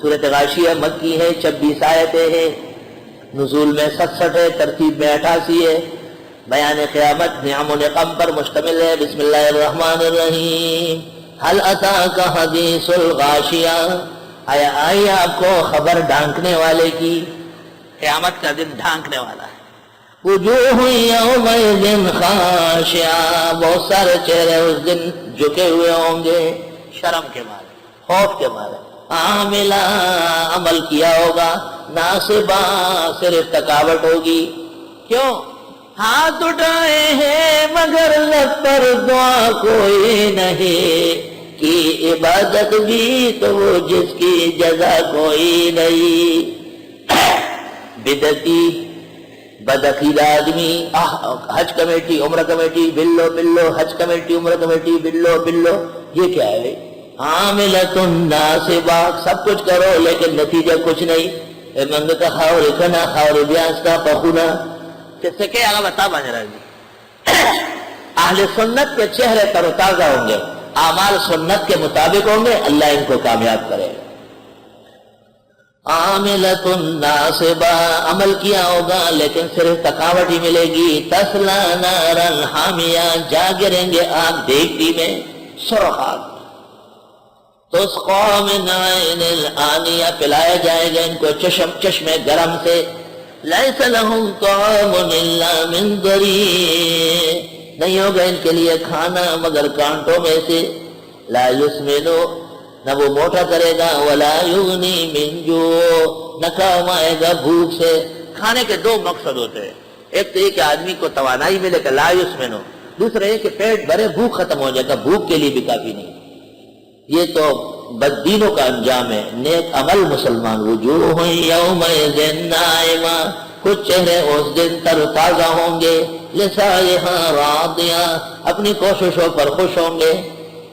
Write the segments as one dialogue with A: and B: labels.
A: سورۃ غاشیہ مکی ہے، 26 آیتیں ہیں، نزول میں 67 ہے، ترتیب میں 88 ہے، بیان قیامت نعم و نقم پر مشتمل ہے۔ بسم اللہ الرحمن الرحیم۔ هل اتاک حدیث الغاشیہ، آیا آئی آپ کو خبر ڈھانکنے والے کی؟ قیامت کا دن ڈھانکنے والا ہے۔ وجوہ یومئذ خاشعہ، بہت سارے چہرے اس دن جھکے ہوئے ہوں گے شرم کے مارے، خوف کے مارے۔ عاملہ، عمل کیا ہوگا، ناصبہ، صرف تھکاوٹ ہوگی۔ کیوں؟ ہاتھ اٹھائے ہیں مگر لب پر دعا کوئی نہیں، کی عبادت بھی تو وہ جس کی جزا کوئی نہیں۔ بدعتی بدعقیدہ آدمی، حج کمیٹی عمرہ کمیٹی بلو بلو، حج کمیٹی عمرہ کمیٹی بلو بلو، یہ کیا ہے؟ عاملۃ ناصبہ، سب کچھ کرو لیکن نتیجہ کچھ نہیں۔ منگتا خاور کنا خاور بیاس کا پخونا کس سے کہ آگا بتا بانے رہا جی۔ اہل سنت کے چہرے تر و تازہ ہوں گے، اعمال سنت کے مطابق ہوں گے، اللہ ان کو کامیاب کرے۔ عاملۃ ناصبہ، عمل کیا ہوگا لیکن صرف تھکاوٹ ہی ملے گی۔ تسلا نارا حامیہ، جا گریں گے آگ دیکھتی میں، سرخ آگ۔ تسقا من عین آنیہ، پلایا جائے گا ان کو چشمے گرم سے۔ لیس لہم طعام الا من ضریع، نہیں ہوگا ان کے لیے کھانا مگر کانٹوں میں سے۔ لا یسمنو، نہ وہ موٹا کرے گا، ولا یغنی من جوع، نہ کام آئے گا بھوک سے۔ کھانے کے دو مقصد ہوتے ہیں، ایک تو یہ کہ آدمی کو توانائی ملے کہ لا یسمنو، دوسرا یہ کہ پیٹ بھرے بھوک ختم ہو جائے گا، بھوک کے لیے بھی کافی نہیں۔ یہ تو بددینوں کا انجام ہے۔ نیک عمل مسلمان، وجوہ یومئذ ناعمہ، کچھ چہرے اس دن تر تازہ ہوں گے، لسعیہا راضیہ، اپنی کوششوں پر خوش ہوں گے۔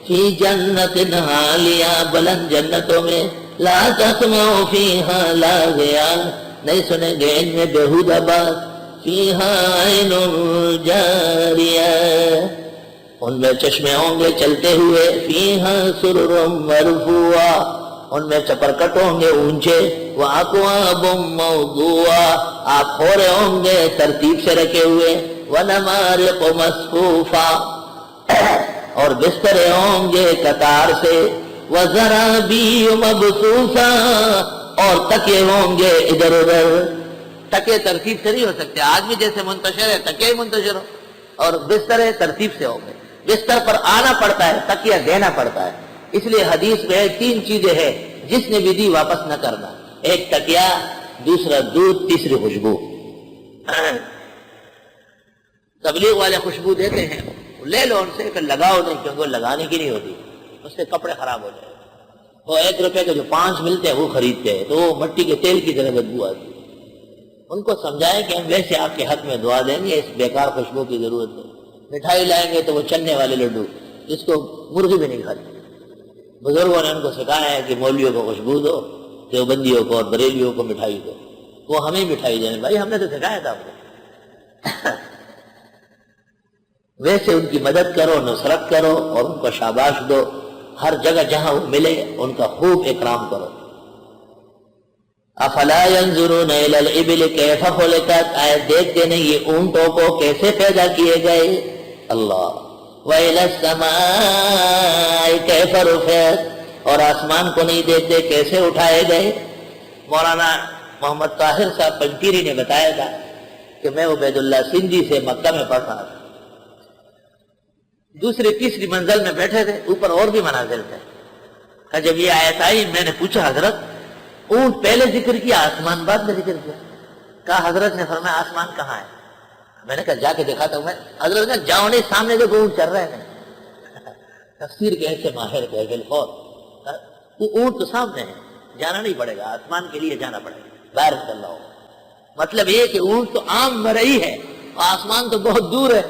A: فی جنت عالیہ، بلند جنتوں میں، لا تسمع فیہا لاغیہ، نہیں سنیں گے ان میں بیہودہ بات۔ فیہا عین جاریہ، ان میں چشمے ہوں گے چلتے ہوئے۔ فیہا سرر مرفوعہ، ان میں چپرکٹ ہوں گے اونچے۔ وَأَكْوَابٌ مَوْضُوعَةٌ، آپ خورے ہوں گے ترتیب سے رکھے ہوئے۔ وَنَمَارِقُ مَصْفُوفَةٌ، اور بسترے ہوں گے قطار سے۔ وَزَرَابِيُّ مَبْثُوثَةٌ، اور تکے ہوں گے ادھر ادھر۔ تکے ترتیب سے نہیں ہو سکتے، آدمی جیسے منتشر ہے تکے منتشر ہو، اور بسترے ترتیب سے ہوں گے۔ بستر پر آنا پڑتا ہے، تکیہ دینا پڑتا ہے۔ اس لیے حدیث میں 3 چیزیں ہیں جس نے بھی دی واپس نہ کرنا، ایک تکیہ، دوسرا دودھ، تیسری خوشبو۔ تبلیغ والے خوشبو دیتے ہیں، لے لو ان سے، کہ لگاؤ نہیں، کیونکہ وہ لگانے کی نہیں ہوتی، اس سے کپڑے خراب ہو جائے۔ وہ 1 روپے کے جو 5 ملتے ہیں وہ خریدتے ہیں، تو وہ مٹی کے تیل کی طرح بدبو آتی ہے۔ ان کو سمجھائیں کہ ہم ویسے آپ کے حق میں دعا دیں گے، اس بیکار خوشبو کی ضرورت نہیں۔ مٹھائی لائیں گے تو وہ چلنے والے لڈو، جس کو مرغی بھی نہیں کھاتی۔ بزرگوں نے ان کو سکھایا ہے کہ مولویوں کو خوشبو دو، دیوبندیوں کو اور بریلیوں کو مٹھائی دو، وہ ہمیں مٹھائی دیں۔ بھائی ہم نے تو سکھایا تھا آپ کو۔ ویسے ان کی مدد کرو، نصرت کرو، اور ان کو شاباش دو، ہر جگہ جہاں وہ ملے ان کا خوب اکرام کرو۔ افلا ينظرون الى الابل كيف خلقت، آئے دیکھتے نہیں یہ اونٹوں کو کیسے پیدا کیے گئے۔ اللہ، وَإِلَى السَّمَاءِ كَيْفَ رُفِعَتْ، اور آسمان کو نہیں دیکھتے کیسے اٹھائے گئے۔ مولانا محمد طاہر صاحب پنجپیری نے بتایا تھا کہ میں عبید اللہ سندھی سے مکہ میں پڑھا تھا، دوسری تیسری منزل میں بیٹھے تھے، اوپر اور بھی منازل تھے۔ جب یہ آیت آئی میں نے پوچھا حضرت اونٹ پہلے ذکر کیا آسمان بعد میں ذکر کیا؟ کہا حضرت نے فرمایا آسمان کہاں ہے؟ میں نے کہا جا کے دکھاتا ہوں میں۔ حضرت نے جاؤ نہیں، سامنے دیکھو اونٹ چل رہے ہیں۔ تفسیر کے ایسے ماہر تھے بالفور، وہ اونٹ تو سامنے ہے، جانا نہیں پڑے گا، آسمان کے لیے جانا پڑے گا۔ بارک اللہ ہو، مطلب یہ کہ اونٹ تو عام مرئی ہے، آسمان تو بہت دور ہے،